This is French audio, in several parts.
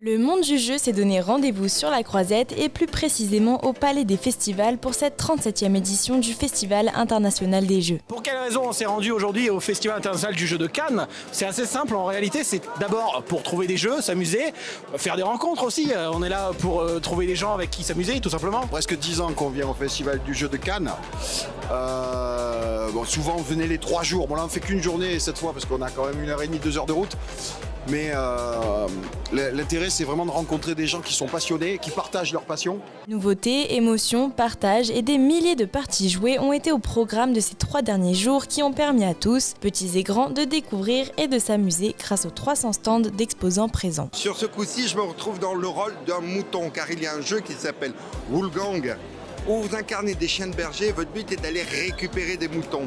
Le monde du jeu s'est donné rendez-vous sur la Croisette et plus précisément au Palais des Festivals pour cette 37e édition du Festival international des jeux. Pour quelle raison on s'est rendu aujourd'hui au Festival international du jeu de Cannes? C'est assez simple en réalité, c'est d'abord pour trouver des jeux, s'amuser, faire des rencontres aussi. On est là pour trouver des gens avec qui s'amuser tout simplement. Presque 10 ans qu'on vient au Festival du jeu de Cannes. Souvent on venait les 3 jours. Bon là on fait qu'une journée cette fois parce qu'on a quand même 1h30, 2 heures de route. Mais l'intérêt, c'est vraiment de rencontrer des gens qui sont passionnés, qui partagent leur passion. Nouveautés, émotions, partage et des milliers de parties jouées ont été au programme de ces 3 derniers jours qui ont permis à tous, petits et grands, de découvrir et de s'amuser grâce aux 300 stands d'exposants présents. Sur ce coup-ci, je me retrouve dans le rôle d'un mouton car il y a un jeu qui s'appelle Wolfgang où vous incarnez des chiens de berger. Votre but est d'aller récupérer des moutons.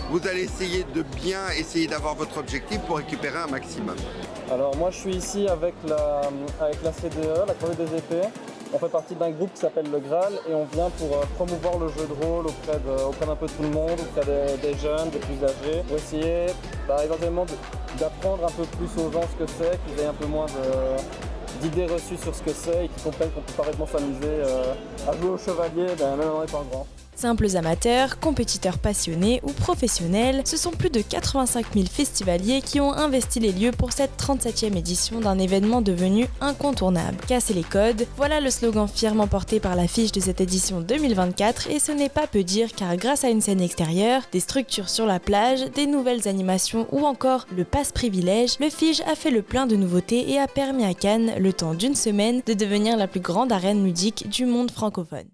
Vous allez essayer d'avoir votre objectif pour récupérer un maximum. Alors moi je suis ici avec la CDE, la Crevée des Épées. On fait partie d'un groupe qui s'appelle le Graal et on vient pour promouvoir le jeu de rôle auprès d'un peu tout le monde, auprès des jeunes, des plus âgés, pour essayer éventuellement d'apprendre un peu plus aux gens ce que c'est, qu'ils aient un peu moins d'idées reçues sur ce que c'est et qu'ils comprennent qu'on peut parfaitement s'amuser à jouer au chevalier, même en étant grand. Simples amateurs, compétiteurs passionnés ou professionnels, ce sont plus de 85 000 festivaliers qui ont investi les lieux pour cette 37e édition d'un événement devenu incontournable. Casser les codes, voilà le slogan fièrement porté par l'affiche de cette édition 2024 et ce n'est pas peu dire car grâce à une scène extérieure, des structures sur la plage, des nouvelles animations ou encore le passe privilège, le FIGE a fait le plein de nouveautés et a permis à Cannes, le temps d'une semaine, de devenir la plus grande arène ludique du monde francophone.